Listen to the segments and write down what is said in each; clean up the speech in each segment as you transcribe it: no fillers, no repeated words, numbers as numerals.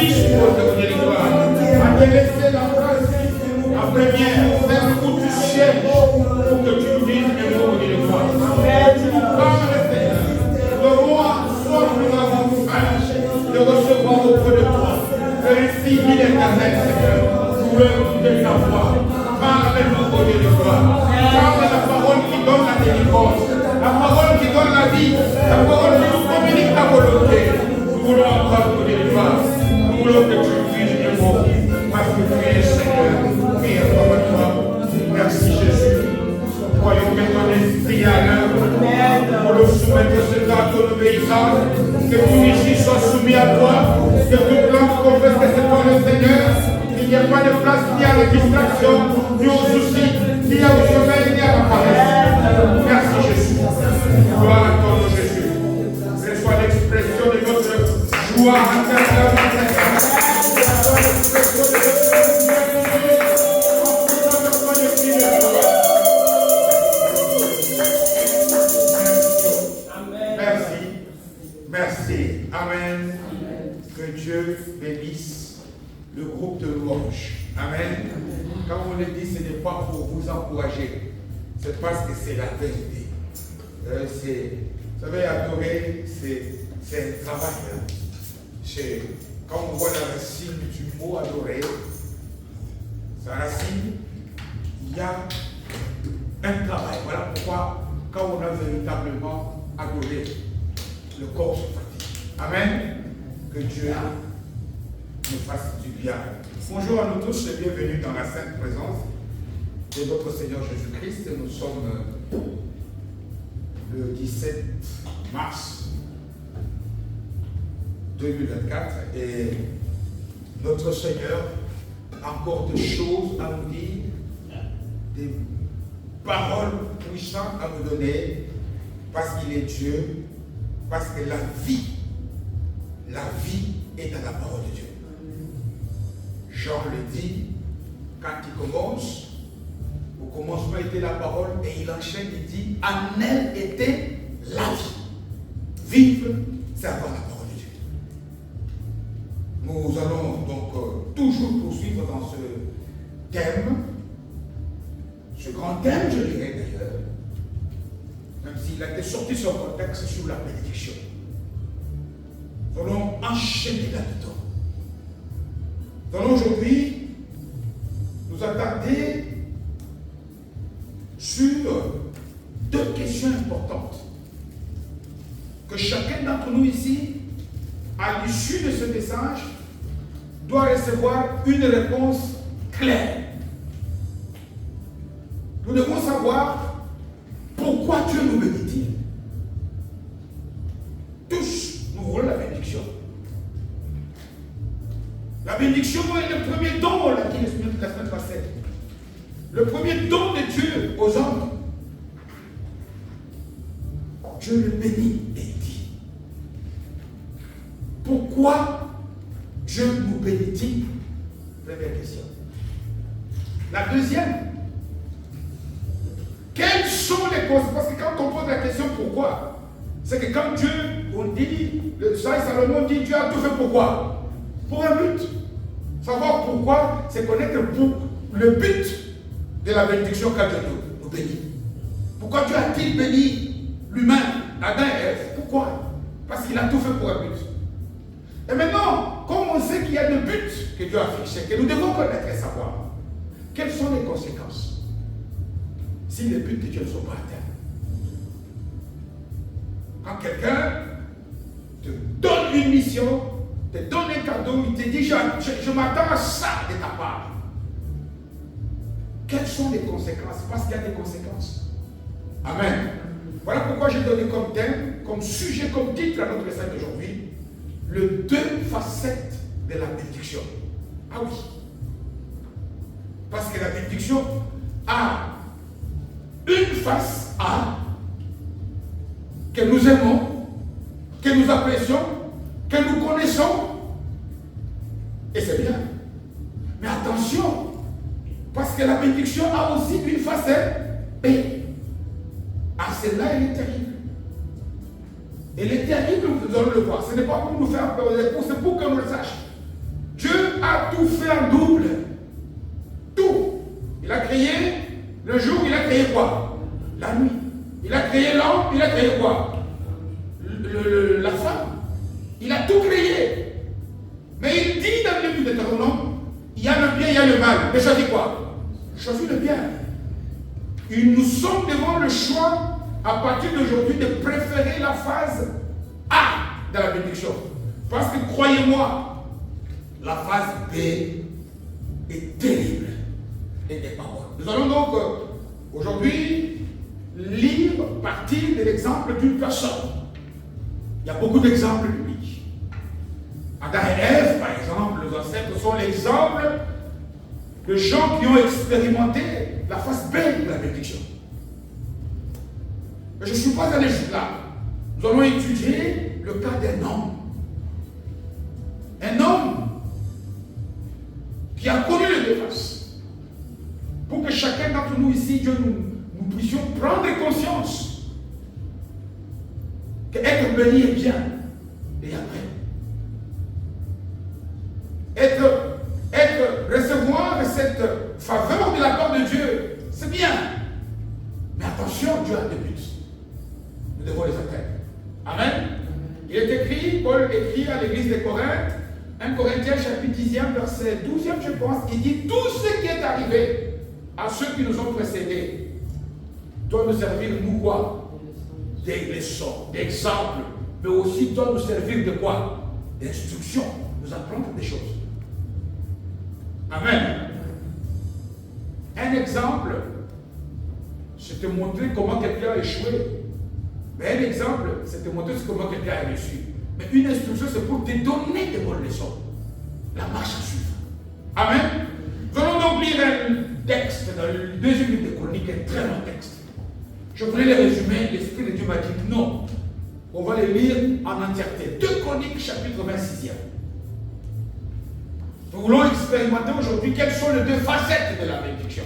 Merci, je suppose, de vous dire gloire. À te laisser la place, la première, celle où tu cherches pour que tu nous dises un mot de gloire. Parle, Seigneur. Le roi, soit nous avons faim de recevoir auprès de toi. Ainsi, il est éternel, Seigneur. Nous voulons de ta voix. Parle-nous, au Dieu de gloire. Parle la parole qui donne la délivrance, la parole qui donne la vie, la parole qui nous communique ta volonté. Nous voulons entendre, au Dieu de gloire. Nous voulons que tu puisses les mots, parce que tu es Seigneur. Prie comme toi. Merci Jésus. Voyons que ton esprit à l'œuvre pour le soumettre ce temps à ton obéissance. Que tout ici soit soumis à toi. Que toute langue confesse que c'est toi le Seigneur. Il n'y a pas de place ni à la distraction, ni au souci, ni au sommeil, ni à la paresse. Merci Jésus. Gloire à ton nom Jésus. Que soit l'expression de notre joie intérieure. Merci. Merci. Amen. Que Dieu bénisse le groupe de louanges. Amen. Quand on le dit, ce n'est pas pour vous encourager. C'est parce que c'est la vérité. Vous savez, adorer, c'est un travail. Quand on voit la racine du mot adorer, sa racine, il y a un travail. Voilà pourquoi, quand on a véritablement adoré, le corps se fatigue. Amen. Que Dieu nous fasse du bien. Bonjour à nous tous et bienvenue dans la sainte présence de notre Seigneur Jésus-Christ. Nous sommes le 17 mars 2024 et notre Seigneur a encore des choses à nous dire, des paroles puissantes à nous donner parce qu'il est Dieu, parce que la vie est dans la parole de Dieu. Jean le dit, quand il commence, au commencement était la parole, et il enchaîne, il dit, en elle était la vie. Vivre, c'est avoir la parole de Dieu. Nous allons donc toujours poursuivre dans ce thème, ce grand thème, je dirais d'ailleurs, même s'il a été sorti son contexte sur la bénédiction. Nous allons enchaîner là-dedans. Nous allons aujourd'hui nous attarder sur deux questions importantes que chacun d'entre nous ici, à l'issue de ce message, doit recevoir une réponse claire. Nous devons savoir pourquoi Dieu nous bénit. Tous, nous voulons la bénédiction. La bénédiction est le premier don, on l'a dit la semaine passée. Le premier don de Dieu aux hommes. Dieu le bénit et il dit. Pourquoi Dieu nous bénit-il? Première question. La deuxième. Quelles sont les causes? Parce que quand on pose la question pourquoi, c'est que quand Dieu, on dit, le Saint Salomon dit Dieu a tout fait pourquoi? Pour un but. Savoir pourquoi, c'est connaître le but de la bénédiction qu'a Dieu nous bénit. Pourquoi Dieu a-t-il béni l'humain, Adam et Ève? Pourquoi? Parce qu'il a tout fait pour un but. Et maintenant, comme on sait qu'il y a des buts que Dieu a fixés, que nous devons connaître et savoir, quelles sont les conséquences si les buts de Dieu ne sont pas atteints? Quand quelqu'un te donne une mission, te donne un cadeau, il te dit je m'attends à ça de ta part. Quelles sont les conséquences? Parce qu'il y a des conséquences. Amen. Voilà pourquoi j'ai donné comme thème, comme sujet, comme titre à notre message d'aujourd'hui, le deux facettes de la bénédiction. Ah oui. Parce que la bénédiction a une face A que nous aimons, que nous apprécions, que nous connaissons. Et c'est bien. Mais attention, parce que la bénédiction a aussi une facette B. Ah, celle-là, elle est terrible. Elle est terrible, nous allons le voir. Ce n'est pas pour nous faire peur, c'est pour que nous le sachions. a tout fait en double. Tout. Il a créé le jour, il a créé quoi? La nuit. Il a créé l'homme, il a créé quoi? La femme. Il a tout créé. Mais il dit dans le livre de Deutéronome, il y a le bien, il y a le mal. Mais choisis quoi? Choisis le bien. Et nous sommes devant le choix, à partir d'aujourd'hui, de préférer la phase A de la bénédiction. Parce que croyez-moi, la phase B est terrible et n'est pas bonne. Nous allons donc aujourd'hui lire partir de l'exemple d'une personne. Il y a beaucoup d'exemples bibliques. Adam et Ève, par exemple, les ancêtres sont l'exemple de gens qui ont expérimenté la phase B de la bénédiction. Mais je ne suis pas allé jusque-là. Nous allons étudier le cas d'un homme. Un homme qui a connu les deux faces. Pour que chacun d'entre nous ici, Dieu, nous puissions prendre conscience qu'être béni est bien. Et après, recevoir cette faveur de la part de Dieu, c'est bien. Mais attention, Dieu a des buts. Nous devons les atteindre. Amen. Il est écrit, Paul écrit à l'église de Corinthe, 1 Corinthiens chapitre 10e, verset 12e, je pense, il dit, tout ce qui est arrivé à ceux qui nous ont précédés doit nous servir, nous quoi? Des leçons, d'exemples, mais aussi doit nous servir de quoi? D'instruction, nous apprendre des choses. Amen. Un exemple, c'est te montrer comment quelqu'un a échoué. Mais un exemple, c'est te montrer comment quelqu'un a réussi. Mais une instruction, c'est pour te donner des bonnes leçons. La marche à suivre. Amen. Nous allons donc lire un texte dans le deuxième livre des Chroniques, un très long texte. Je voulais les résumer, l'Esprit de Dieu m'a dit non. On va les lire en entièreté. 2 Chroniques, chapitre 26e. Nous voulons expérimenter aujourd'hui quelles sont les deux facettes de la bénédiction.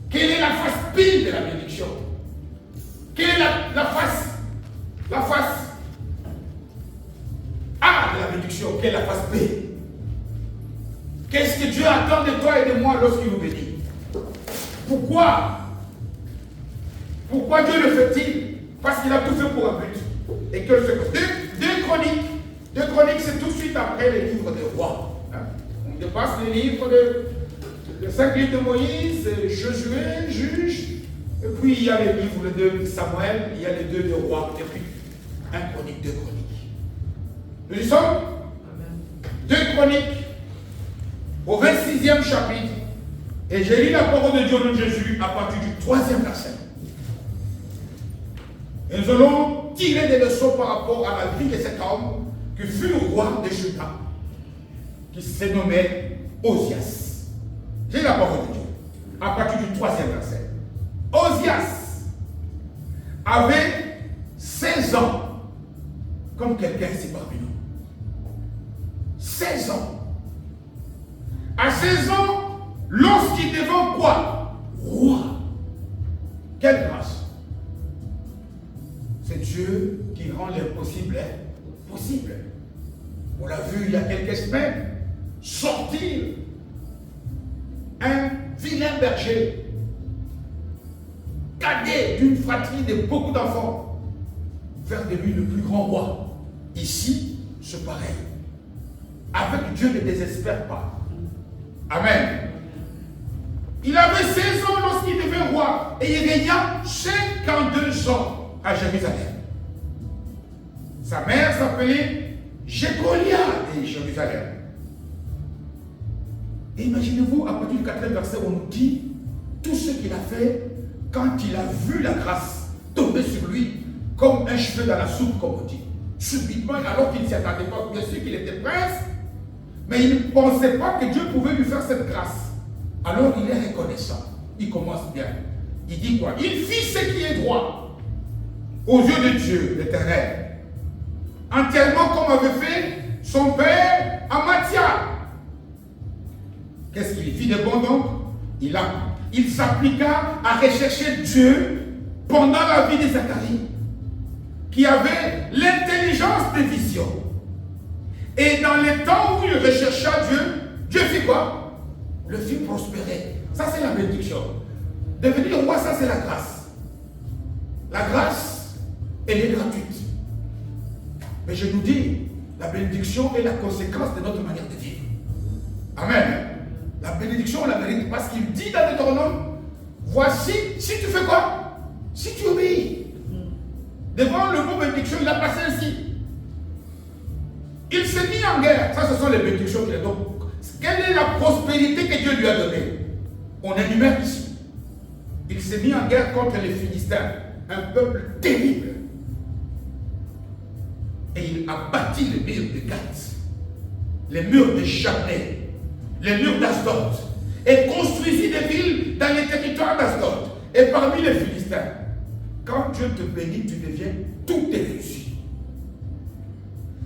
Quelle est la face pile de la bénédiction? Quelle est la face A de la bénédiction? Quelle est la face B? Qu'est-ce que Dieu attend de toi et de moi lorsqu'il nous bénit? Pourquoi Dieu le fait-il? Parce qu'il a tout fait pour un but. Et que deux Chroniques, c'est tout de suite après les livres des rois. On dépasse les livres les 5 livres de Moïse, Josué, Juge, et puis il y a les livres de Samuel, il y a les 2 de rois, et puis 1 Chronique, 2 Chroniques. Nous y sommes? 2 Chroniques, au 26e chapitre, et j'ai lu la parole de Dieu de Jésus à partir du 3e verset. Et nous allons tirer des leçons par rapport à la vie de cet homme qui fut le roi de Juda, qui s'est nommé Osias. J'ai la parole de Dieu à partir du 3e verset. Osias avait 16 ans, comme quelqu'un ici parmi nous. 16 ans. À 16 ans, lorsqu'il devint quoi? Roi. Quelle grâce! C'est Dieu qui rend l'impossible possible. On l'a vu il y a quelques semaines, sortir un vilain berger, cadet d'une fratrie de beaucoup d'enfants, faire de lui le plus grand roi. Ici, c'est pareil. Avec Dieu ne désespère pas. Amen. Il avait 16 ans lorsqu'il devint roi et il régna 52 ans à Jérusalem. Sa mère s'appelait Jécolia de Jérusalem. Et imaginez-vous, à partir du 4e verset, on nous dit tout ce qu'il a fait quand il a vu la grâce tomber sur lui comme un cheveu dans la soupe, comme on dit. Subitement, alors qu'il ne s'y attendait pas, bien sûr qu'il était prince, mais il ne pensait pas que Dieu pouvait lui faire cette grâce. Alors il est reconnaissant. Il commence bien. Il dit quoi? Il fit ce qui est droit aux yeux de Dieu, l'Éternel. Entièrement comme avait fait son père Amathia. Qu'est-ce qu'il fit de bon donc? Il s'appliqua à rechercher Dieu pendant la vie de Zacharie, qui avait l'intelligence de vision. Et dans les temps où il rechercha Dieu, Dieu fit quoi? Le fit prospérer. Ça, c'est la bénédiction. Devenir roi, ça, c'est la grâce. La grâce, elle est gratuite. Mais je nous dis, la bénédiction est la conséquence de notre manière de vivre. Amen. La bénédiction, on la mérite parce qu'il dit dans Deutéronome, voici, si tu fais quoi? Si tu obéis. Devant le mot bénédiction, il a passé ainsi. Il s'est mis en guerre. Ça, ce sont les bénédictions qu'il a données. Quelle est la prospérité que Dieu lui a donnée? On énumère ici. Il s'est mis en guerre contre les Philistins, un peuple terrible. Et il a bâti les murs de Gath, les murs de Jabné, les murs d'Asdod, et construisit des villes dans les territoires d'Asdod et parmi les Philistins. Quand Dieu te bénit, tu deviens tout est réussi.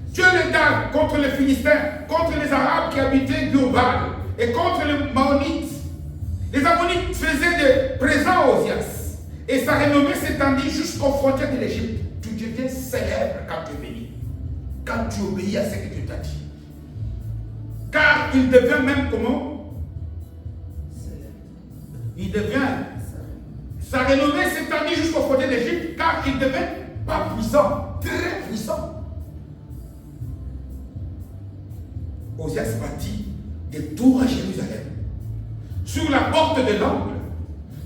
Dieu les donne contre les Philistins, contre les Arabes qui habitaient Gurbaal et contre les Mammonites. Les Ammonites faisaient des présents aux Osias et sa renommée s'étendit jusqu'aux frontières de l'Égypte. Tu deviens célèbre quand tu es béni, quand tu obéis à ce que Dieu t'a dit. Car il devient même comment? Il devient. Sa renommée s'étendit jusqu'aux frontières de l'Égypte car il devient pas puissant, très puissant. Osias bâtit des tours à Jérusalem, sur la porte de l'angle,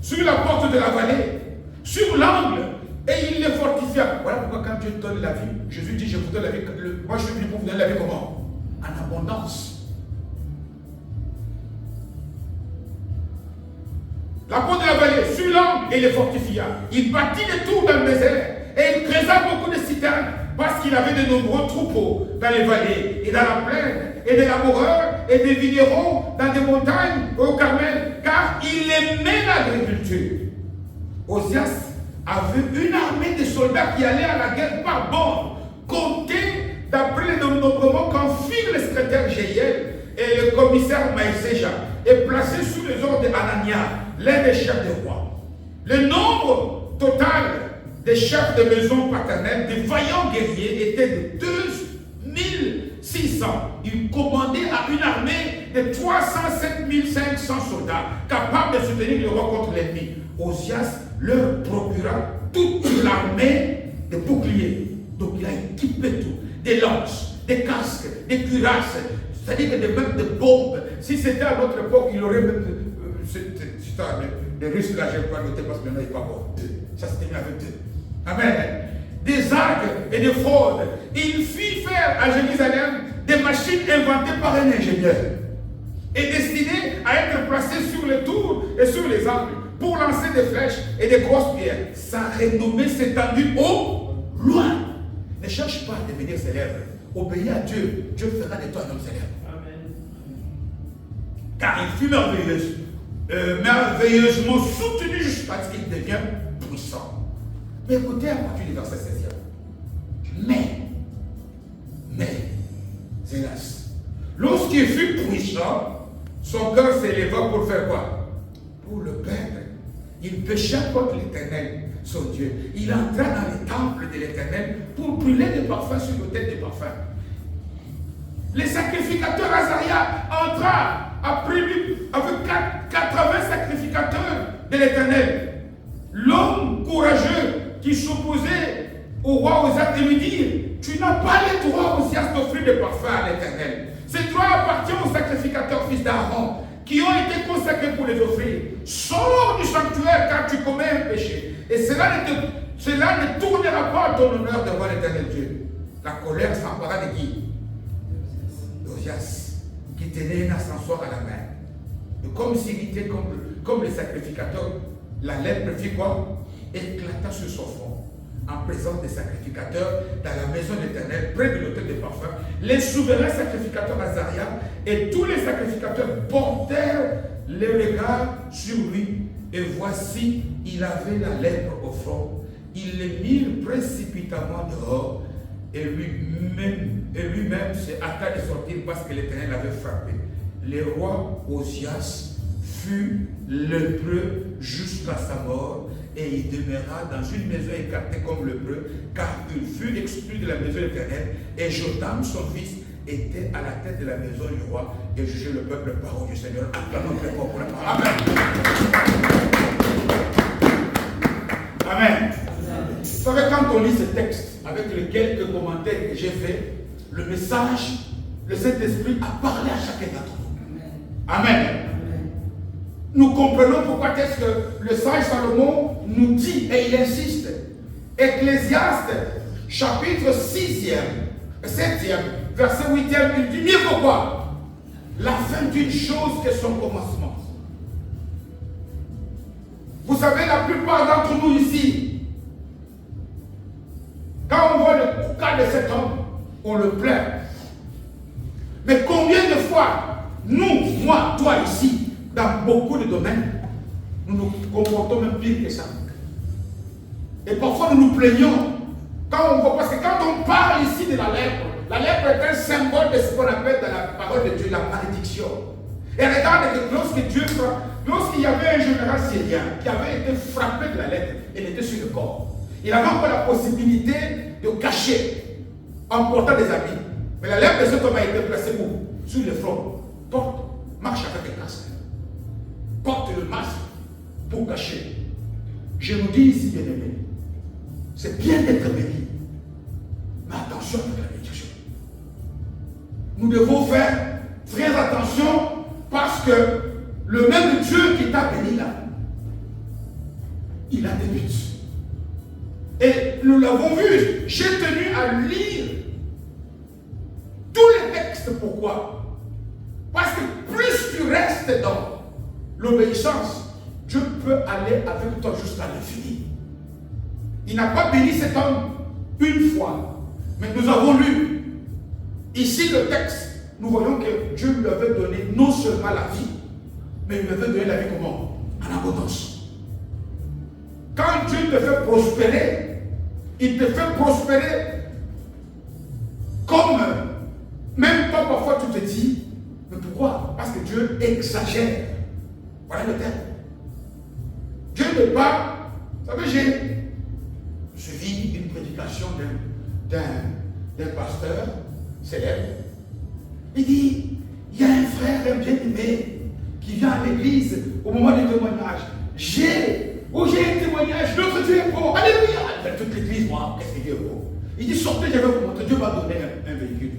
sur la porte de la vallée, sur l'angle, et il les fortifia. Voilà pourquoi quand Dieu donne la vie, Jésus dit, je vous donne la vie, moi je suis venu pour vous donner la vie comment? En abondance. La porte de la vallée, sur l'angle, et il les fortifia. Il bâtit des tours dans le désert, et il creusa beaucoup de citernes, parce qu'il avait de nombreux troupeaux dans les vallées, et dans la plaine, et des laboureurs, et des vignerons dans des montagnes, au Carmel, car il aimait l'agriculture. Osias avait une armée de soldats qui allaient à la guerre par bord, comptés d'après les nombrements qu'en firent le secrétaire Jéhiel et le commissaire Maïséja, et placés sous les ordres d'Anania, l'un des chefs des rois. Le nombre total des chefs de maison paternelle, des vaillants guerriers, était de 2600. Il commandait à une armée de 307 500 soldats, capables de soutenir le roi contre l'ennemi. Osias leur procura toute l'armée de boucliers. Donc il a équipé tout, des lances, des casques, des cuirasses, c'est-à-dire que même de bombes. Si c'était à notre époque, il aurait même... les Russes, là, je n'ai pas noté parce que maintenant, il n'y a pas encore deux. Ça, c'était mis avec deux. Amen. Des arcs et des fraudes. Il fit faire à Jérusalem des machines inventées par un ingénieur et destinées à être placées sur les tours et sur les angles pour lancer des flèches et des grosses pierres. Sa renommée s'étendit au loin. Ne cherche pas à devenir célèbre. Obéis à Dieu. Dieu fera de toi un homme célèbre. Amen. Car il fut merveilleusement soutenu jusqu'à ce qu'il devienne puissant. Mais écoutez à partir du verset 16e. Mais, hélas, lorsqu'il fut puissant, son cœur s'éleva pour faire quoi? Pour le perdre. Il pécha contre l'Éternel, son Dieu. Il entra dans les temples de l'Éternel pour brûler des parfums sur l'autel des parfums. Les sacrificateurs Azaria entra après lui avec 80 sacrificateurs de l'Éternel. L'homme courageux qui s'opposait au roi Osias de lui dire, tu n'as pas le droit Osias d'offrir des parfums à l'Éternel. Ce droit appartient aux sacrificateurs fils d'Aaron qui ont été consacrés pour les offrir. Sors du sanctuaire car tu commets un péché. Et cela ne tournera pas à ton honneur devant l'Éternel Dieu. La colère s'empara de qui? D'Osias, qui tenait un ascensoir à la main. Et comme s'il était comme les sacrificateurs, la lèpre fit quoi? Éclata sur son front, en présence des sacrificateurs dans la maison de l'Éternel, près de l'autel des parfums. Les souverains sacrificateurs Azaria et tous les sacrificateurs portèrent les regards sur lui. Et voici, il avait la lèpre au front. Ils le mirent précipitamment dehors, et lui-même se hâta de sortir parce que l'Éternel l'avait frappé. Le roi Osias fut lépreux jusqu'à sa mort, et il demeura dans une maison écartée comme lépreux, car il fut exclu de la maison de l'Éternel. Et Jotam, son fils, était à la tête de la maison du roi et jugeait le peuple par du Seigneur. Acclamons très fort pour la parole. Amen. Amen. Vous savez, quand on lit ce texte, avec les quelques commentaires que j'ai faits, le message, le Saint-Esprit a parlé à chacun d'entre nous. Amen. Nous comprenons pourquoi est-ce que le sage Salomon nous dit, et il insiste, Ecclésiaste, chapitre 6e, 7e, verset 8e, il dit, mieux pourquoi la fin d'une chose que son commencement. Vous savez, la plupart d'entre nous ici, quand on voit le cas de cet homme, on le plaint. Mais combien de fois, nous, moi, toi ici, dans beaucoup de domaines, nous nous comportons même pire que ça. Et parfois nous nous plaignons. Quand on voit, parce que quand on parle ici de la lèpre est un symbole de ce qu'on appelle dans la parole de Dieu la malédiction. Et regarde, lorsqu'il y avait un général syrien qui avait été frappé de la lèpre, il était sur le corps. Il avait encore la possibilité de cacher en portant des habits. Mais la lèpre de cet homme a été placée où? Sur le front. Porte, marche avec un casque. Porte le masque pour cacher. Je nous dis ici, bien aimé, c'est bien d'être béni. Mais attention avec la bénédiction. Nous devons faire très attention parce que le même Dieu qui t'a béni là, il a des buts. Et nous l'avons vu, j'ai tenu à lire tous les textes. Pourquoi? Parce que plus tu restes dans l'obéissance, Dieu peut aller avec toi jusqu'à l'infini. Il n'a pas béni cet homme une fois, mais nous avons lu ici le texte. Nous voyons que Dieu lui avait donné non seulement la vie, mais il lui avait donné la vie comment? En abondance. Quand Dieu te fait prospérer, il te fait prospérer comme même toi parfois tu te dis, mais pourquoi? Parce que Dieu exagère. Voilà le terme. Dieu n'est pas. Vous savez, j'ai suivi une prédication d'un pasteur célèbre. Il dit, il y a un frère, un bien-aimé, qui vient à l'église au moment du témoignage. J'ai un témoignage, notre Dieu est beau. Alléluia. Toute l'église, moi, qu'est-ce que Dieu est beau? Il dit, sortez, je vais vous montrer. Dieu m'a donné un véhicule.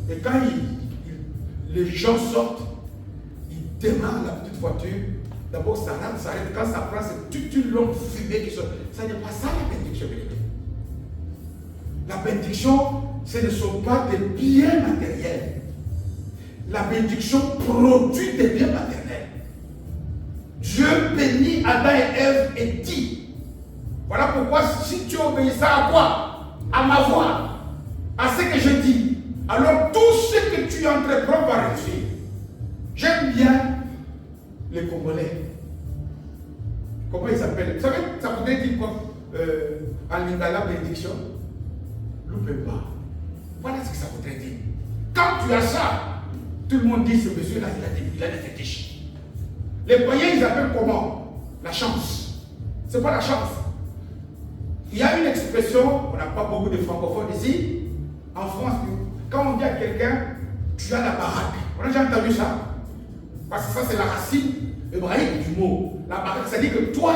Et quand les gens sortent, ils démarrent la petite voiture. D'abord, ça arrête. Quand ça prend, c'est toute une longue fumée qui sort. Ça n'est pas ça la bénédiction. La bénédiction, ce ne sont pas des biens matériels. La bénédiction produit des biens matériels. Dieu bénit Adam et Ève et dit, voilà pourquoi si tu obéissas à quoi? À ma voix, à ce que je dis, alors tout ce que tu entreprends va réussir. J'aime bien les Congolais. Comment ils s'appellent? Vous savez, ça voudrait dire quoi? En lingala, bénédiction. Loupez pas. Voilà ce que ça voudrait dire. Quand tu as ça, tout le monde dit ce monsieur-là, il a des fétiches. Les païens, ils appellent comment? La chance. C'est pas la chance. Il y a une expression, on n'a pas beaucoup de francophones ici, en France, quand on dit à quelqu'un, tu as la baraque. On a déjà entendu ça? Parce que ça, c'est la racine hébraïque du mot. La baraque, ça dit que toi,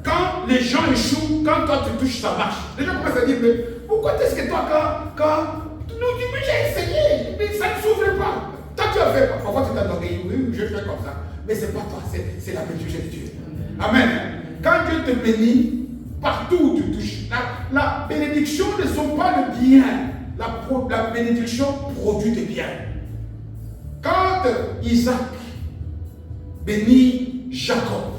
quand les gens échouent, quand toi tu touches, ça marche. Les gens commencent à dire, mais pourquoi est-ce que toi, quand nous dis, mais j'ai essayé, mais ça ne s'ouvre pas. Toi, tu as fait, parfois tu t'attendais, oui, je fais comme ça. Mais ce n'est pas toi, c'est la bénédiction de Dieu. Amen. Quand Dieu te bénit, partout où tu touches, la bénédiction ne sont pas le bien. La bénédiction produit des biens. Quand Isaac bénit Jacob,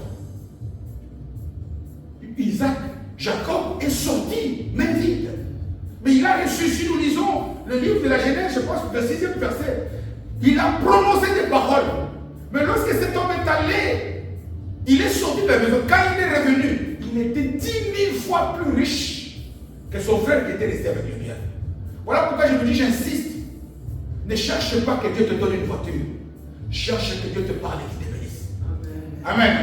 Jacob est sorti, main vide. Mais il a reçu, si nous lisons le livre de la Genèse, je pense, le 6e verset, il a prononcé des paroles. Mais lorsque cet homme est allé, il est sorti de la maison. Quand il est revenu, il était 10 000 fois plus riche que son frère qui était resté avec le bien. Voilà pourquoi je me dis, j'insiste. Ne cherche pas que Dieu te donne une voiture. Cherche que Dieu te parle et qu'il te bénisse. Amen.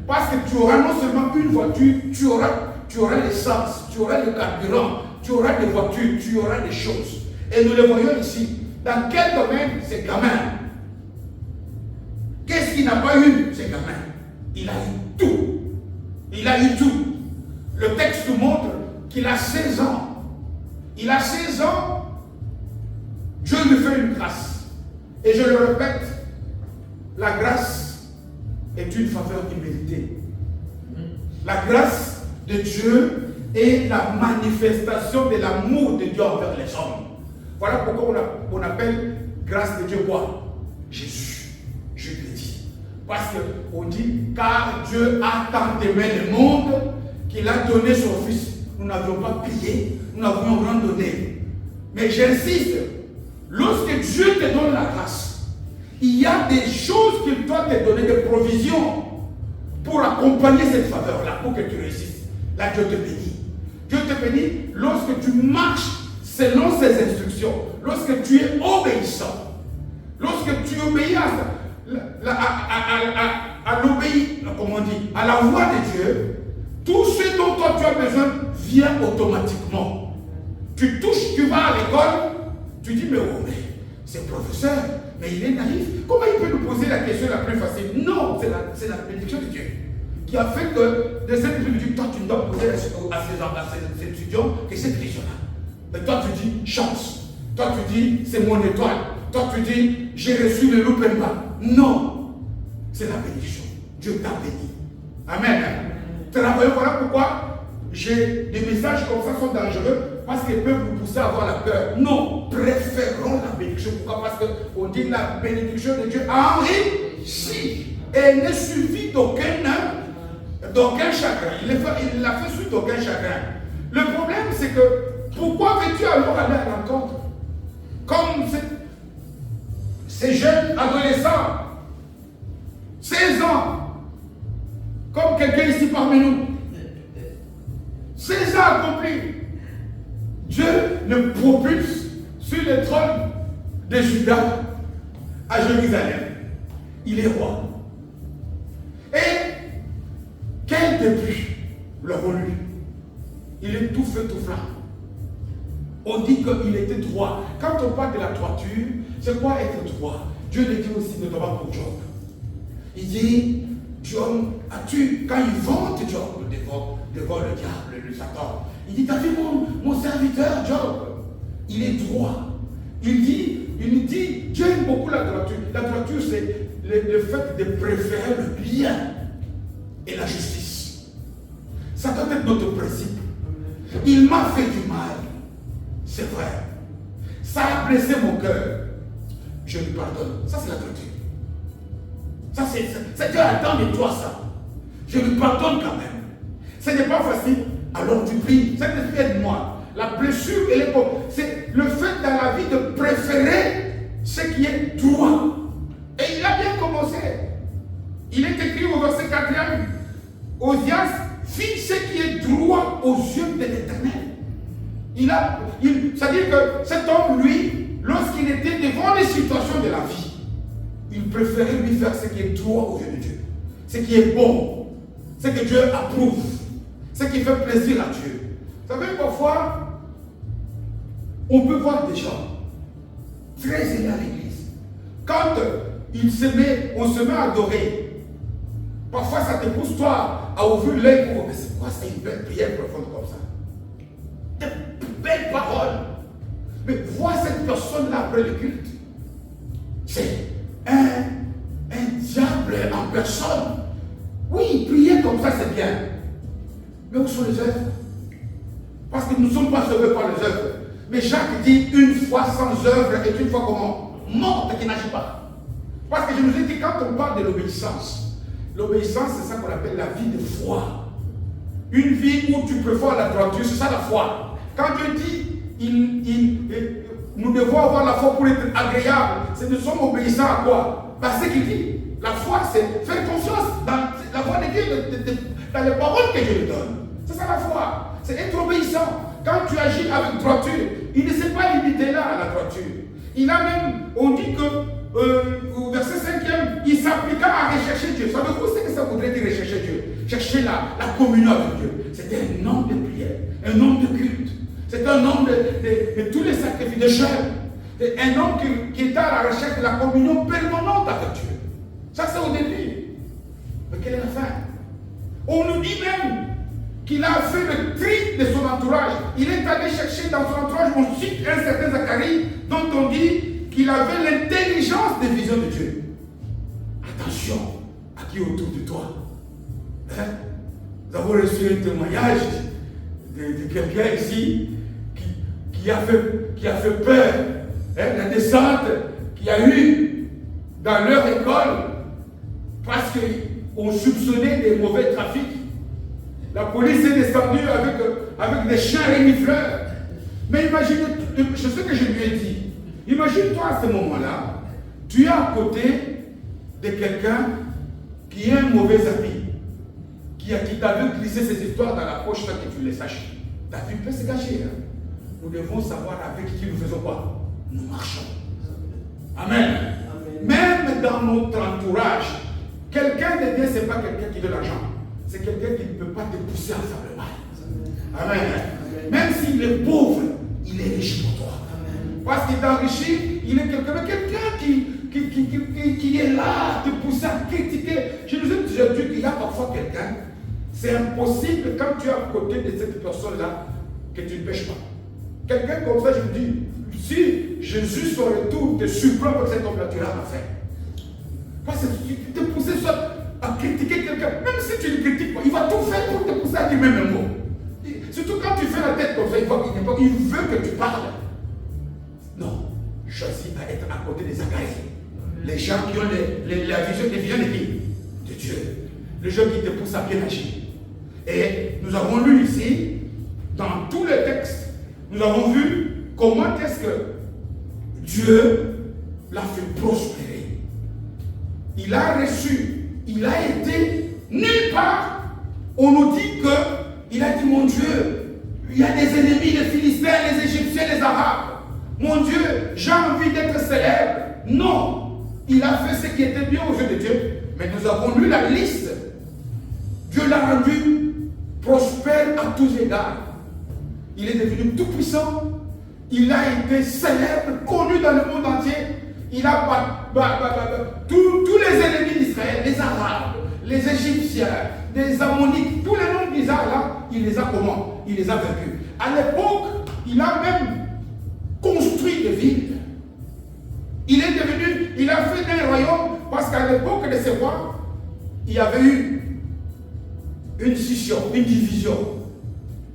Parce que tu auras non seulement une voiture, tu auras l'essence, tu auras le carburant, tu auras des voitures, tu auras des choses. Et nous le voyons ici. Dans quel domaine? C'est gamin. Qu'est-ce qu'il n'a pas eu? C'est gamin. Il a eu tout. Il a eu tout. Le texte nous montre qu'il a 16 ans. Il a 16 ans. Dieu lui fait une grâce. Et je le répète, la grâce est une faveur imméritée. La grâce de Dieu est la manifestation de l'amour de Dieu envers les hommes. Voilà pourquoi on appelle grâce de Dieu quoi? Jésus. Je le dis. Parce qu'on dit, car Dieu a tant aimé le monde qu'il a donné son Fils. Nous n'avions pas payé, nous n'avions rien donné. Mais j'insiste, lorsque Dieu te donne la grâce, il y a des choses qu'il doit te donner, des provisions pour accompagner cette faveur-là, pour que tu réussisses. Là, Dieu te bénit. Dieu te bénit lorsque tu marches selon ses instructions, lorsque tu es obéissant, lorsque tu obéis à la voix de Dieu, tout ce dont toi tu as besoin vient automatiquement. Tu touches, tu vas à l'école, tu dis mais oh mais c'est professeur, mais il est naïf. Comment il peut nous poser la question la plus facile? Non, c'est la bénédiction de Dieu qui a fait que de cette bénédiction, toi tu ne dois poser à ces étudiants que cette question-là. Mais toi tu dis chance, toi tu dis c'est mon étoile, toi tu dis j'ai reçu le loup-en-bas. Non, c'est la bénédiction. Dieu t'a béni. Amen. Travaillons, voilà pourquoi des messages comme ça sont dangereux, parce qu'ils peuvent vous pousser à avoir la peur. Non, préférons la bénédiction. Pourquoi? Parce qu'on dit la bénédiction de Dieu a enrichi. Et elle n'est suivie d'aucun chagrin. Il l'a fait suite d'aucun chagrin. Le problème, c'est que pourquoi veux-tu alors aller à l'encontre? Comme ces jeunes adolescents, 16 ans, comme quelqu'un ici parmi nous, 16 ans accomplis, Dieu le propulse sur le trône de Juda à Jérusalem. Il est roi. Et quel début leur lui? Il est tout feu, tout flamme. On dit qu'il était droit. Quand on parle de la droiture, c'est quoi être droit? Dieu le dit aussi notamment pour Job. Il dit, Job, quand il vante Job devant le diable, le Satan, il dit, t'as vu mon serviteur Job? Il est droit. Il dit, Dieu aime beaucoup la droiture. La droiture, c'est le fait de préférer le bien et la justice. Ça doit être notre principe. Il m'a fait du mal. C'est vrai. Ça a blessé mon cœur. Je lui pardonne. Ça, c'est la droiture. Ça, c'est Dieu attend de toi ça. Je lui pardonne quand même. Ce n'est pas facile. Alors tu pries. Saint-Esprit, aide-moi. La blessure, elle est bonne. C'est le fait dans la vie de préférer ce qui est droit. Et il a bien commencé. Il est écrit au verset 4e. Osias fit ce qui est droit aux yeux de l'Éternel. C'est-à-dire que cet homme, lui, lorsqu'il était devant les situations de la vie, il préférait lui faire ce qui est droit aux yeux de Dieu. Ce qui est bon. Ce que Dieu approuve. Ce qui fait plaisir à Dieu. Vous savez, parfois, on peut voir des gens très aimés à l'église. Quand on se met à adorer, parfois ça te pousse toi à ouvrir l'œil pour, mais c'est quoi, c'est une belle prière profonde comme ça. Des belles paroles. Mais voir cette personne-là après le culte, c'est un diable en personne. Oui, prier comme ça c'est bien. Mais où sont les œuvres? Parce que nous ne sommes pas sauvés par les œuvres. Mais Jacques dit une foi sans œuvre est une foi comment? Morte qui n'agit pas. Parce que je nous ai dit, quand on parle de l'obéissance, l'obéissance c'est ça qu'on appelle la vie de foi. Une vie où tu préfères la droiture, c'est ça la foi. Quand Dieu dit, nous devons avoir la foi pour être agréable, c'est nous sommes obéissants à quoi? C'est ce qu'il dit. La foi c'est faire confiance dans la foi de Dieu, dans les paroles que Dieu lui donne. C'est ça la foi. C'est être obéissant. Quand tu agis avec droiture, il ne s'est pas limité là à la droiture. Il a même, on dit que au verset 5e, il s'appliqua à rechercher Dieu. Savez-vous ce que ça voudrait dire rechercher Dieu? Chercher la communion avec Dieu. C'était un homme de prière, un homme de culte. C'était un homme de tous les sacrifices de jeûne. Un homme qui était à la recherche de la communion permanente avec Dieu. Ça, c'est au début. Mais quelle est la fin? On nous dit même qu'il a fait le tri de son entourage. Il est allé chercher dans son entourage, on cite un certain Zacharie, dont on dit qu'il avait l'intelligence des visions de Dieu. Attention à qui est autour de toi. Hein? Nous avons reçu un témoignage de quelqu'un ici qui a fait peur. Hein? La descente qu'il y a eu dans leur école parce qu'on soupçonnait des mauvais trafics. La police est descendue avec des chiens renifleurs. Mais imagine, je sais que je lui ai dit, imagine-toi à ce moment-là, tu es à côté de quelqu'un qui est un mauvais ami, qui t'a vu glisser ses histoires dans la poche sans que tu les saches. Ta vie peut se gâcher. Hein? Nous devons savoir avec qui nous faisons quoi? Nous marchons. Amen. Même dans notre entourage, quelqu'un de Dieu, ce n'est pas quelqu'un qui veut l'argent. C'est quelqu'un qui ne peut pas te pousser à faire le mal. Amen. Même s'il est pauvre, il est riche pour toi. Parce qu'il t'enrichit, il est quelqu'un qui est là, te pousser à critiquer. Je nous ai déjà dit qu'il y a parfois quelqu'un, c'est impossible quand tu es à côté de cette personne-là que tu ne pêches pas. Quelqu'un comme ça, je me dis, si Jésus sur le retour te surprend avec cet homme-là, tu l'as à faire. Parce que tu te pousses soit à critiquer quelqu'un, même si tu ne critiques pas, il va tout faire pour te pousser à dire même un mot. Surtout quand tu fais la tête comme ça, il veut que tu parles. Non, choisis à être à côté des Zacharie. Les gens qui ont la vision qui vient de qui? De Dieu. Les gens qui te poussent à bien agir. Et nous avons lu ici, dans tous les textes, nous avons vu comment est-ce que Dieu l'a fait prospérer. Il a reçu, il a été nulle part. On nous dit qu'il a dit, mon Dieu, il y a des ennemis, les Philistins, les Égyptiens, les Arabes. Mon Dieu, j'ai envie d'être célèbre. Non, il a fait ce qui était bien aux yeux de Dieu. Mais nous avons lu la liste. Dieu l'a rendu prospère à tous égards. Il est devenu tout puissant. Il a été célèbre, connu dans le monde entier. Il a tous les ennemis d'Israël, les Arabes, les Égyptiens, les Ammonites, tous les noms bizarres là, il les a comment? Il les a vaincus. À l'époque, il a même construit des villes. Il a fait un royaume parce qu'à l'époque de ces rois, il y avait eu une scission, une division.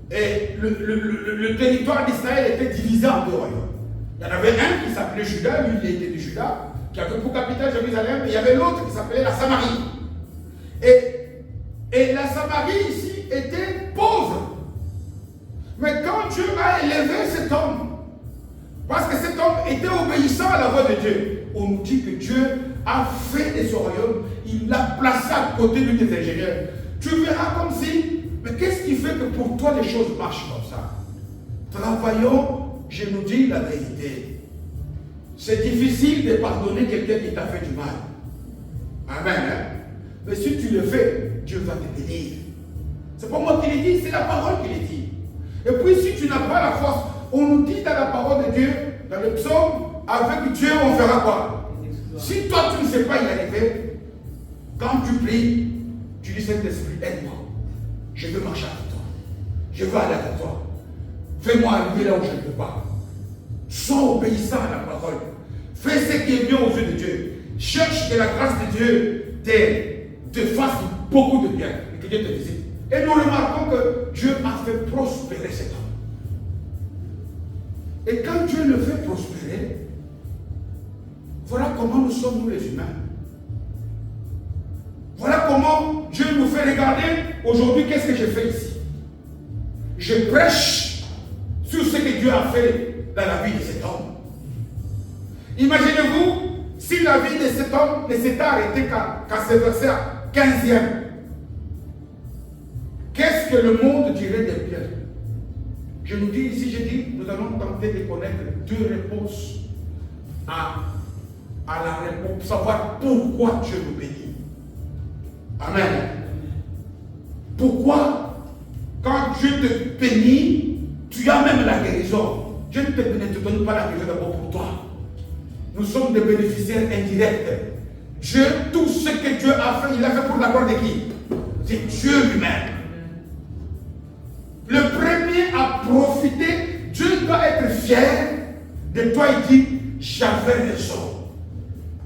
Et le territoire d'Israël était divisé en deux royaumes. Il y en avait un qui s'appelait Juda, lui il était de Juda, qui avait pour capitale Jérusalem, et il y avait l'autre qui s'appelait la Samarie. Et la Samarie ici était pauvre. Mais quand Dieu a élevé cet homme, parce que cet homme était obéissant à la voix de Dieu, on nous dit que Dieu a fait de ce royaume, il l'a placé à côté de des ingénieurs. Tu verras comme si, mais qu'est-ce qui fait que pour toi les choses marchent comme ça? Travaillons, je nous dis la vérité. C'est difficile de pardonner quelqu'un qui t'a fait du mal. Amen. Hein? Mais si tu le fais, Dieu va te bénir. C'est pas moi qui l'ai dit, c'est la parole qui l'ai dit. Et puis si tu n'as pas la force, on nous dit dans la parole de Dieu, dans le psaume, avec Dieu on fera quoi? Si toi tu ne sais pas y arriver, quand tu pries, tu dis Saint-Esprit, aide-moi. Je veux marcher avec toi. Je veux aller avec toi. Fais-moi arriver là où je ne peux pas. Sois obéissant à la parole. Fais ce qui est bien aux yeux de Dieu. Cherche que la grâce de Dieu te fasse beaucoup de bien et que Dieu te visite. Et nous remarquons que Dieu a fait prospérer cet homme. Et quand Dieu le fait prospérer, voilà comment nous sommes, nous les humains. Voilà comment Dieu nous fait regarder aujourd'hui qu'est-ce que j'ai fait ici. Je prêche sur ce que Dieu a fait dans la vie de cet homme. Imaginez-vous si la vie de cet homme ne s'était arrêtée qu'à ce verset 15e. Qu'est-ce que le monde dirait de Pierre? Je nous dis ici, je dis, nous allons tenter de connaître deux réponses à la réponse, savoir pourquoi Dieu nous bénit. Amen. Pourquoi, quand Dieu te bénit, Tu as même la guérison. Dieu ne te donne pas la guérison d'abord pour toi. Nous sommes des bénéficiaires indirects. Dieu, tout ce que Dieu a fait, il a fait pour la gloire de qui? C'est Dieu lui-même. Le premier à profiter, Dieu doit être fier de toi. Il dit, j'avais raison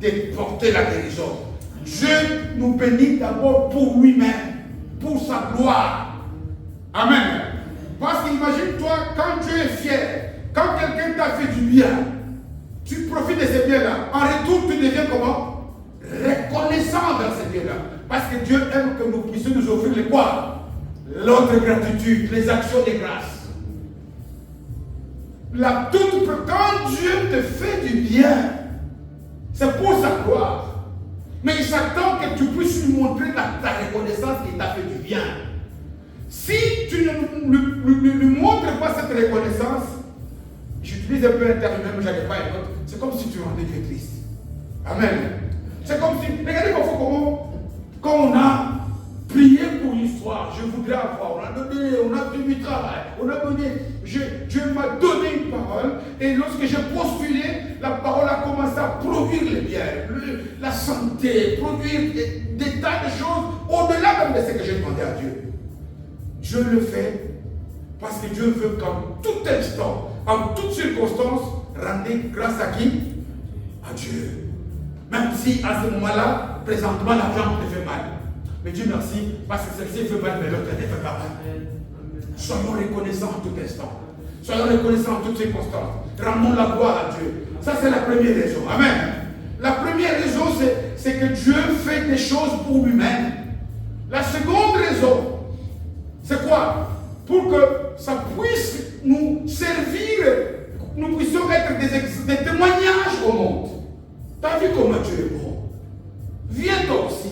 de porter la guérison. Dieu nous bénit d'abord pour lui-même, pour sa gloire. Amen. Parce qu'imagine-toi, quand Dieu est fier, quand quelqu'un t'a fait du bien, tu profites de ces biens-là. En retour, tu deviens comment? Reconnaissant dans ces biens-là. Parce que Dieu aime que nous puissions nous offrir les quoi? L'autre gratitude, les actions de grâce. Quand Dieu te fait du bien, c'est pour sa gloire. Mais il s'attend que tu puisses lui montrer ta reconnaissance qu'il t'a fait du bien. Si tu ne lui montres pas cette reconnaissance, j'utilise un peu un terme, même j'avais pas un autre, c'est comme si tu rendais Dieu triste. Amen. C'est comme si, regardez parfois comment, quand on a prié pour l'histoire, je voudrais avoir, on a fait du travail, on a donné, Dieu m'a donné une parole, et lorsque j'ai postulé, la parole a commencé à produire les biens, la santé, produire des tas de choses, au-delà même de ce que j'ai demandé à Dieu. Dieu le fait parce que Dieu veut qu'en tout instant, en toutes circonstances, rendre grâce à qui? À Dieu. Même si à ce moment-là, présentement, l'argent te fait mal. Mais Dieu merci, parce que celle-ci fait mal, mais l'autre ne fait pas mal. Soyons reconnaissants en tout instant. Soyons reconnaissants en toutes circonstances. Rendons la gloire à Dieu. Ça, c'est la première raison. Amen. La première raison, c'est que Dieu fait des choses pour lui-même. La seconde raison, c'est quoi? Pour que ça puisse nous servir, nous puissions être des témoignages au monde. T'as vu comment Dieu est bon? Viens toi aussi.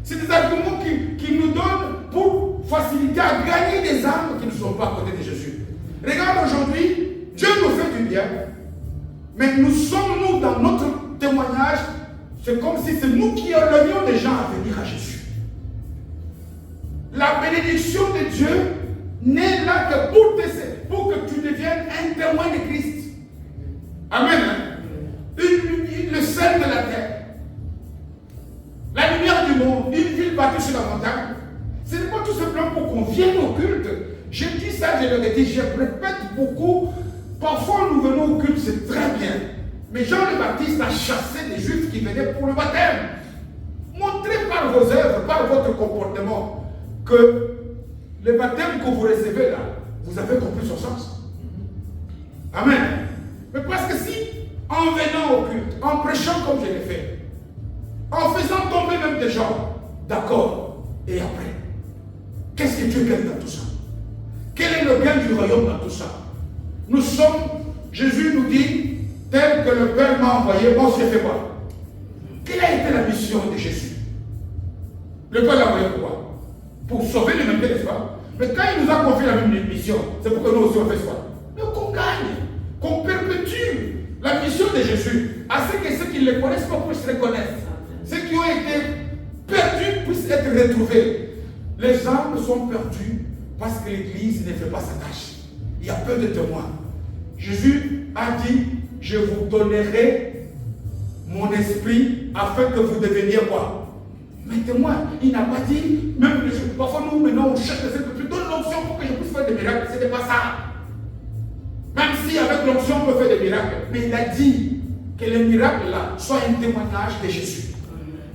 C'est des arguments qui nous donnent pour faciliter à gagner des âmes qui ne sont pas à côté de Jésus. Regarde aujourd'hui, Dieu nous fait du bien, mais nous sommes, nous, dans notre témoignage, c'est comme si c'est nous qui aimions des gens à venir à Jésus. La bénédiction de Dieu n'est là que pour que tu deviennes un témoin de Christ. Amen. Le sel de la terre. La lumière du monde, une ville bâtie sur la montagne. Ce n'est pas tout simplement pour qu'on vienne au culte. Je dis ça, je le redis, je répète beaucoup. Parfois nous venons au culte, c'est très bien. Mais Jean le Baptiste a chassé des Juifs qui venaient pour le baptême. Montrez par vos œuvres, par votre comportement, que le baptême que vous recevez là, vous avez compris son sens. Amen. Mais parce que si, en venant au culte, en prêchant comme je l'ai fait, en faisant tomber même des gens, d'accord, et après, qu'est-ce que Dieu gagne dans tout ça? Quel est le gain du royaume dans tout ça? Nous sommes, Jésus nous dit, tel que le Père m'a envoyé, moi j'ai fait quoi? Quelle a été la mission de Jésus? Le Père l'a envoyé pour quoi? Pour sauver l'humanité, n'est-ce pas? Mais quand il nous a confié la même mission, c'est pour que nous aussi on fasse quoi? Mais qu'on gagne, qu'on perpétue la mission de Jésus, à ce que ceux qui ne le connaissent pas puissent se reconnaître. Ceux qui ont été perdus puissent être retrouvés. Les âmes sont perdues parce que l'Église ne fait pas sa tâche. Il y a peu de témoins. Jésus a dit, je vous donnerai mon esprit afin que vous deveniez quoi? Mais témoins. Il n'a pas dit, même parfois nous maintenant on cherche que tu donnes l'onction pour que je puisse faire des miracles. Ce n'était pas ça. Même si avec l'onction on peut faire des miracles. Mais il a dit que les miracles là soient un témoignage de Jésus.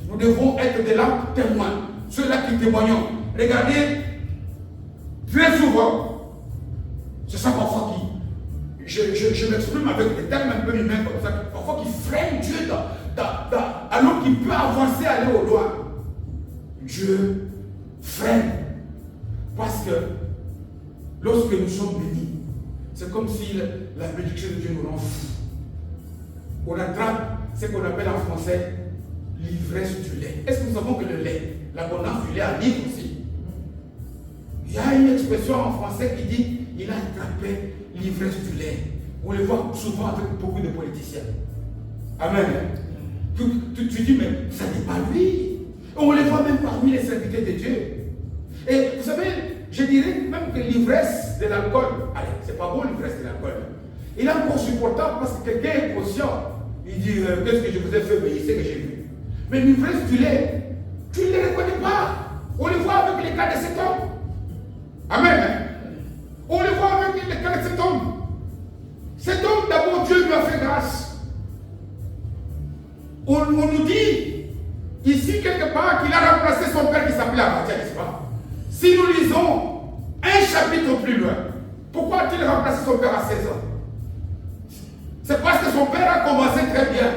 Nous devons être de là témoins. Ceux-là qui témoignent. Regardez, très souvent, c'est ça parfois qui, je m'exprime avec des termes un peu humains comme ça, parfois qui freinent Dieu alors qu'il peut avancer, aller au loin. Dieu freine. Parce que lorsque nous sommes bénis, c'est comme si la bénédiction de Dieu nous rend fous. On attrape ce qu'on appelle en français l'ivresse du lait. Est-ce que nous savons que le lait, l'abondance du lait arrive aussi? Il y a une expression en français qui dit il a attrapé l'ivresse du lait. On le voit souvent avec beaucoup de politiciens. Amen. Tu dis, mais ça n'est pas lui. On le voit même parmi les serviteurs de Dieu. Et vous savez, je dirais même que l'ivresse de l'alcool. Allez, c'est pas bon l'ivresse de l'alcool. Il est encore supportable parce que quelqu'un est conscient. Il dit, qu'est-ce que je vous ai fait? Mais il sait que j'ai vu. Mais l'ivresse du lait, tu ne les reconnais pas. On le voit avec les cas de cet homme. Amen. On le voit avec les cas de cet homme. Cet homme, d'abord, Dieu lui a fait grâce. On nous dit ici quelque part qu'il a remplacé son père qui s'appelait Abadia, n'est-ce pas? Si nous lisons un chapitre plus loin, pourquoi a-t-il remplacé son père à 16 ans? C'est parce que son père a commencé très bien.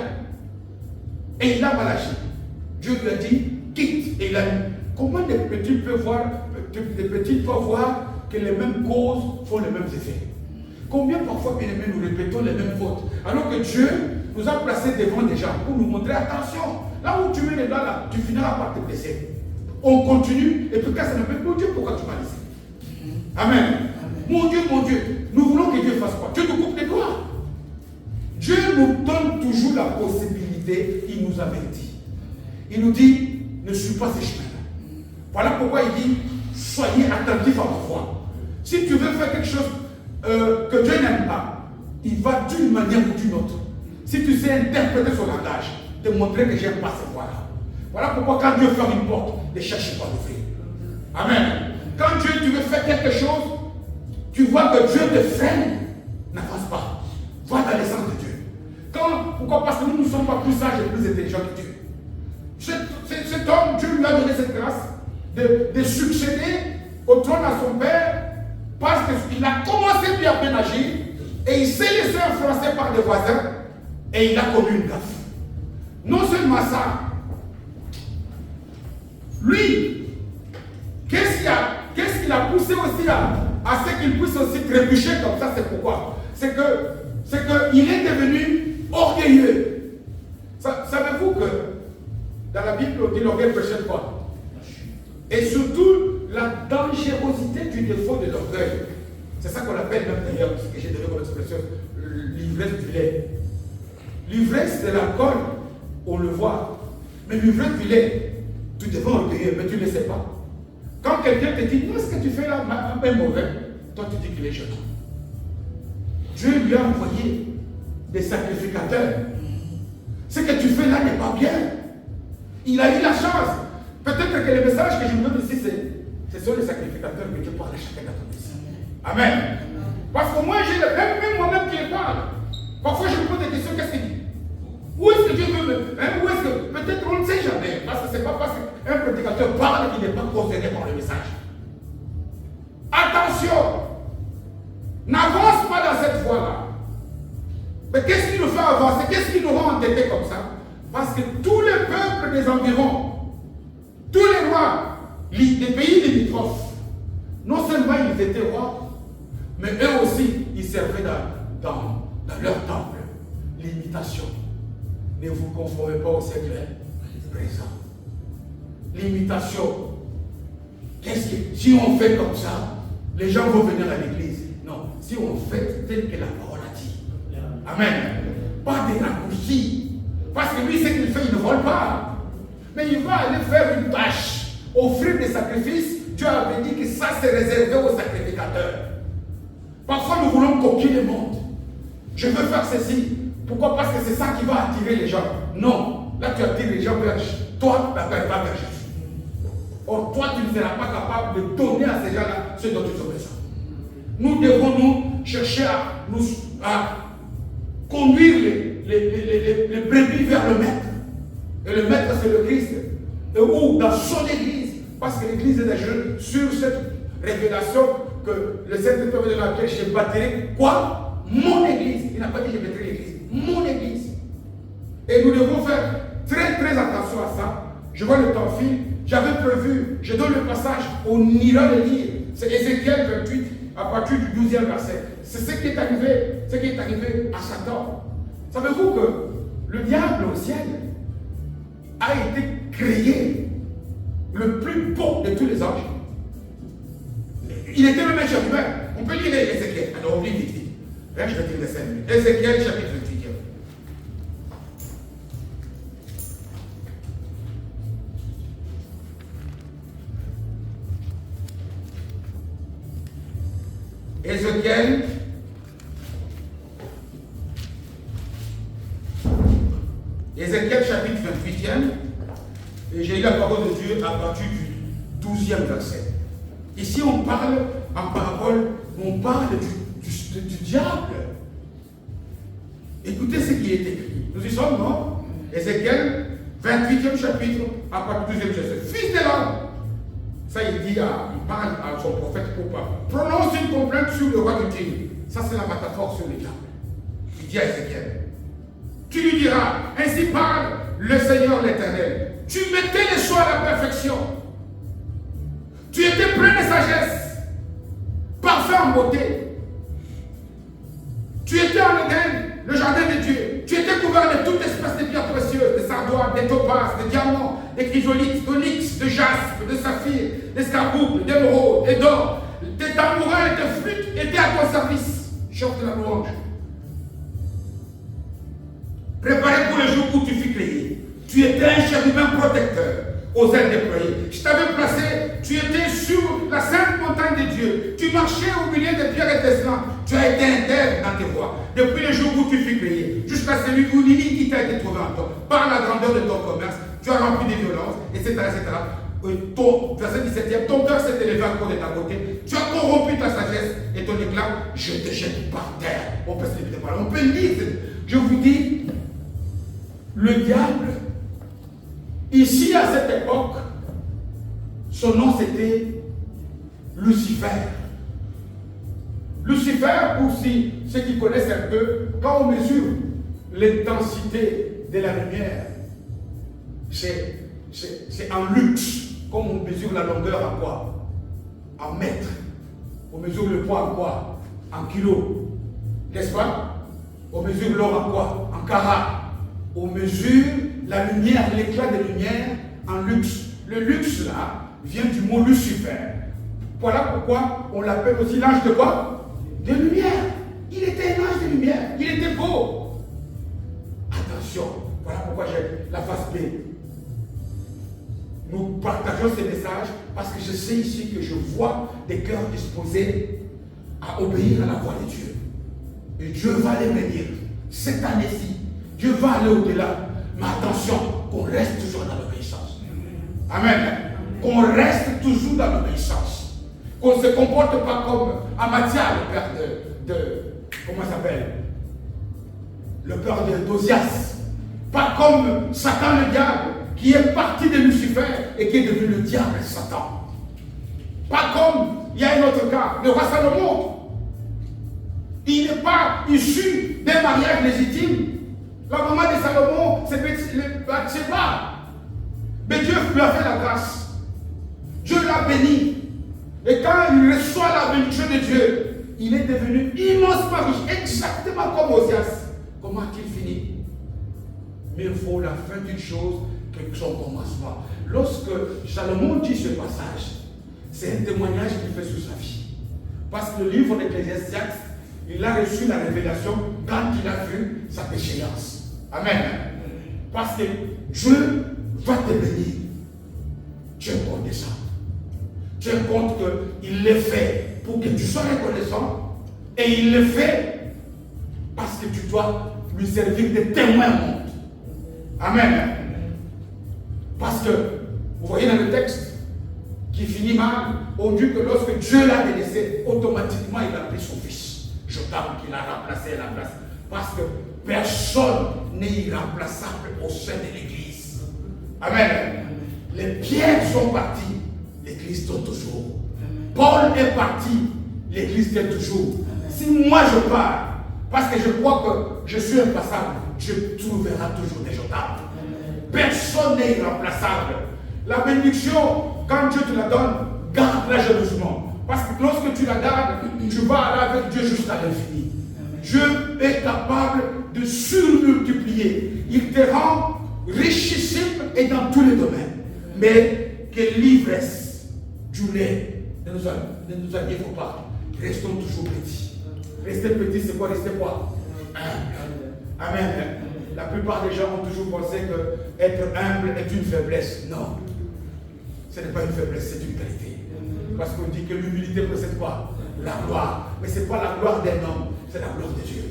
Et il a mal agi. Dieu lui a dit, quitte. Et il a dit, comment des petits peuvent voir que les mêmes causes font les mêmes effets? Combien parfois, bien aimés, nous répétons les mêmes fautes, alors que Dieu nous a placés devant des gens pour nous montrer, attention, là où tu mets les doigts là, tu finiras par te blesser. On continue, et puis quand ça ne peut plus, Dieu, pourquoi tu m'as laissé? Amen. Mon Dieu, nous voulons que Dieu fasse quoi? Dieu nous coupe les doigts. Dieu nous donne toujours la possibilité, il nous avertit. Il nous dit, ne suis pas ces chemins-là. Voilà pourquoi il dit, soyez attentifs à ma voix. Si tu veux faire quelque chose que Dieu n'aime pas, il va d'une manière ou d'une autre. Si tu sais interpréter son langage, te montrer que j'aime pas ces voix-là. Voilà pourquoi quand Dieu ferme une porte, ne cherche pas d'ouvrir. Amen. Quand Dieu, tu veux faire quelque chose, tu vois que Dieu te freine, n'avance pas. Va dans les sens de Dieu. Pourquoi? Parce que nous ne sommes pas plus sages et plus intelligents que Dieu. Cet homme, Dieu lui a donné cette grâce de succéder au trône à son père parce qu'il a commencé bien à bien agir et il s'est laissé influencer par des voisins et il a commis une gaffe. Non seulement ça, lui, qu'est-ce qu'il a poussé aussi à ce qu'il puisse aussi trébucher comme ça? C'est pourquoi? C'est qu'il est devenu orgueilleux. Savez-vous que dans la Bible, on dit l'orgueil péché quoi? Et surtout, la dangerosité du défaut de l'orgueil. C'est ça qu'on appelle même d'ailleurs, ce que j'ai donné comme expression, l'ivresse du lait. L'ivresse de l'alcool, on le voit. Mais l'ivresse du lait, tu devais orgueilleux, mais tu ne le sais pas. Quand quelqu'un te dit, non, ce que tu fais là est mauvais, toi tu dis qu'il est jeune. Dieu lui a envoyé des sacrificateurs. Ce que tu fais là n'est pas bien. Il a eu la chance. Peut-être que le message que je vous donne ici, ce sont les sacrificateurs que Dieu parle à chacun d'entre nous. Amen. Parce que moi, j'ai même moi-même qui le parle. Parfois, je me pose des questions, qu'est-ce qu'il dit? Où est-ce que Dieu veut me... Où est-ce que... Peut-être on ne sait jamais. Parce que ce n'est pas parce qu'un prédicateur parle qu'il n'est pas concerné par le message. Attention! N'avance pas dans cette voie-là. Mais qu'est-ce qui nous fait avancer? Qu'est-ce qui nous rend entêtés comme ça? Parce que tous les peuples des environs, tous les rois des pays limitrophes, non seulement ils étaient rois, mais eux aussi, ils servaient dans leur temple. L'imitation. Ne vous conformez pas au siècle présent. L'imitation. Qu'est-ce que, si on fait comme ça, les gens vont venir à l'église. Non, si on fait tel que la parole a dit. Amen. Pas des raccourcis. Parce que lui, ce qu'il fait, il ne vole pas. Mais il va aller faire une tâche, offrir des sacrifices. Dieu avait dit que ça, c'est réservé aux sacrificateurs. Parfois, nous voulons coquiller le monde. Je veux faire ceci. Pourquoi? Parce que c'est ça qui va attirer les gens. Non. Là, tu attires les gens vers toi, va vers Jésus. Or, toi, tu ne seras pas capable de donner à ces gens-là ce dont ils ont besoin. Nous devons nous chercher à conduire les brebis vers le maître. Et le maître, c'est le Christ. Et où? Dans son église. Parce que l'église est déjà sur cette révélation que le Saint-Esprit de laquelle je bâtirai quoi? Mon église. Il n'a pas dit je mettrai l'église. Mon église. Et nous devons faire très très attention à ça. Je vois le temps file. J'avais prévu, je donne le passage, on ira le lire. C'est Ézéchiel 28, à partir du 12e verset. C'est ce qui est arrivé à Satan. Savez-vous que le diable au ciel a été créé le plus beau de tous les anges? Il était le même chérubin. On peut lire Ézéchiel. Alors on lit vite. Je vais dire les 5 minutes. Ézéchiel chapitre 28. Ézéchiel chapitre 28e, et j'ai lu la parole de Dieu à partir du 12e verset. Ici on parle en parabole, on parle du diable. Écoutez ce qui est écrit. Nous y sommes, non? Ézéchiel 28e chapitre, à partir du 12e verset. Fils de l'homme, ça il parle à son prophète pour pas. Prononce une complainte sur le roi du Dieu. Ça c'est la métaphore sur le diable. Il dit à Ézéchiel. Tu lui diras, ainsi parle le Seigneur l'Éternel. Tu mettais les choix à la perfection. Tu étais plein de sagesse, parfait en beauté. Tu étais en Éden, le jardin de Dieu. Tu étais couvert de toute espèce de pierres précieuses, de sardoines, de topazes, de diamants, de chrysolites, d'onyx, de jaspe, de saphir, d'escarboucle, d'émeraude, et d'or. Tes tambourins et tes flûtes étaient à ton service. Chante la louange. Préparé pour le jour où tu fus créé. Tu étais un chérubin protecteur aux ailes déployées. Je t'avais placé, tu étais sur la sainte montagne de Dieu. Tu marchais au milieu des pierres étincelantes. Tu as été intègre dans tes voies. Depuis le jour où tu fus créé, jusqu'à celui où l'iniquité t'a été trouvée en toi. Par la grandeur de ton commerce, tu as rempli des violences, etc. Verset 17e, ton cœur s'est élevé à cause de ta beauté. Tu as corrompu ta sagesse et ton éclat, je te jette par terre. On peut se répéter par là. On peut lire. Je vous dis, le diable, ici à cette époque, son nom c'était Lucifer. Lucifer, pour ceux qui connaissent un peu, quand on mesure l'intensité de la lumière, c'est en luxe, comme on mesure la longueur en quoi? En mètres. On mesure le poids en quoi? En kilos. N'est-ce pas? On mesure l'or en quoi? En carats. On mesure la lumière, l'éclat de lumière en luxe. Le luxe là vient du mot Lucifer. Voilà pourquoi on l'appelle aussi l'ange de quoi? De lumière. Il était un ange de lumière. Il était beau. Attention, voilà pourquoi j'ai la face B. Nous partageons ces messages parce que je sais ici que je vois des cœurs disposés à obéir à la voix de Dieu. Et Dieu va les bénir. Cette année-ci, Dieu va aller au-delà. Mais attention, qu'on reste toujours dans l'obéissance. Amen. Qu'on reste toujours dans l'obéissance. Qu'on ne se comporte pas comme Amathia, le père de comment ça s'appelle? Le père d'Osias. Pas comme Satan le diable, qui est parti de Lucifer et qui est devenu le diable Satan. Pas comme, il y a un autre cas, le roi Salomon. Il n'est pas issu d'un mariage légitime. La maman de Salomon, c'est Bathsheba. Mais Dieu lui a fait la grâce. Dieu l'a béni. Et quand il reçoit la bénédiction de Dieu, il est devenu immensement riche, exactement comme Osias. Comment a-t-il fini? Mais il faut la fin d'une chose que son commencement. Lorsque Salomon dit ce passage, c'est un témoignage qu'il fait sur sa vie. Parce que le livre d'Ecclésiaste, il a reçu la révélation quand il a vu sa déchéance. Amen. Parce que Dieu va te bénir. Tu es compte de ça. Tu es compte qu'il le fait pour que tu sois reconnaissant. Et il le fait parce que tu dois lui servir de témoin au monde. Amen. Parce que, vous voyez dans le texte, qui finit mal, on dit que lorsque Dieu l'a délaissé, automatiquement il a pris son fils. Jotam qui l'a remplacé à la place. Parce que personne n'est irremplaçable au sein de l'Église. Amen. Les pierres sont parties, l'Église tourne toujours. Paul est parti, l'Église tient toujours. Si moi je pars, parce que je crois que je suis impassable, Dieu trouvera toujours des Jotam. Personne n'est irremplaçable. La bénédiction, quand Dieu te la donne, garde-la jalousement. Parce que lorsque tu la gardes, tu vas aller avec Dieu jusqu'à l'infini. Dieu est capable de surmultiplier. Il te rend richissime et dans tous les domaines. Mais que l'ivresse du lait ne nous arrive pas. Restons toujours petits. Rester petit, c'est quoi? Rester quoi? Amen. La plupart des gens ont toujours pensé que être humble est une faiblesse. Non. Ce n'est pas une faiblesse, c'est une qualité. Parce qu'on dit que l'humilité précède quoi? la gloire. Mais ce n'est pas la gloire d'un homme, c'est la gloire de Dieu.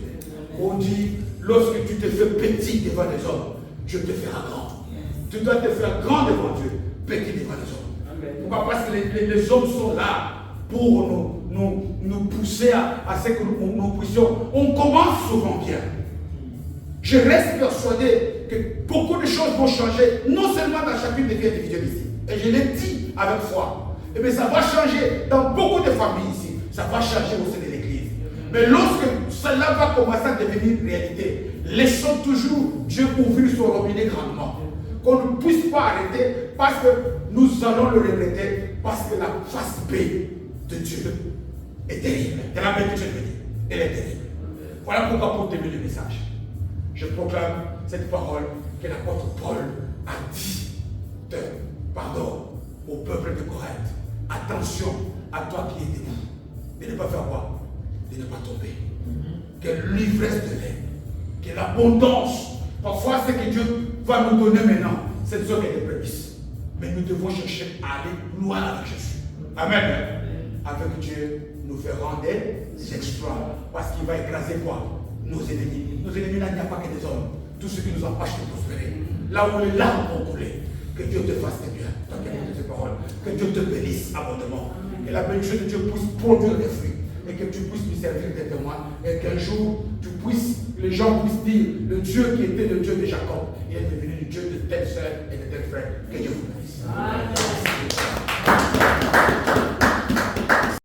On dit, lorsque tu te fais petit devant les hommes, Dieu te fera grand. Tu dois te faire grand devant Dieu, petit devant les hommes. Pourquoi? Parce que les hommes sont là pour nous pousser à ce que nous puissions. On commence souvent bien. Je reste persuadé que beaucoup de choses vont changer, non seulement dans chacune des vies individuelles ici. Et je l'ai dit avec foi. Et bien ça va changer dans beaucoup de familles ici. Ça va changer au sein de l'église. Mais lorsque cela va commencer à devenir réalité, laissons toujours Dieu ouvrir son robinet grandement. Qu'on ne puisse pas arrêter parce que nous allons le regretter, parce que la face B de Dieu est terrible. De la main de Dieu, elle est terrible. Voilà pourquoi pour terminer le message, je proclame cette parole que l'apôtre Paul a dit pardon au peuple de Corinthe. Attention à toi qui es debout. De ne pas faire quoi? De ne pas tomber. Que l'ivresse de l'air, que l'abondance, parfois ce que Dieu va nous donner maintenant, ce ne sont que des prémices. Mais nous devons chercher à aller loin avec Jésus. Amen. Avec Dieu, nous ferons des exploits. Parce qu'il va écraser quoi? Nos ennemis. Nos ennemis, là, il n'y a pas que des hommes. Tout ce qui nous empêche de prospérer. Là où les larmes vont couler. Que Dieu te fasse du bien. Dans de ces paroles. Que Dieu te bénisse abondamment. Que la bénédiction de Dieu puisse produire des fruits. Et que tu puisses lui servir des témoins. Et qu'un jour, les gens puissent dire, le Dieu qui était le Dieu de Jacob, il est devenu le Dieu de telle sœur et de tel frère. Que Dieu vous bénisse.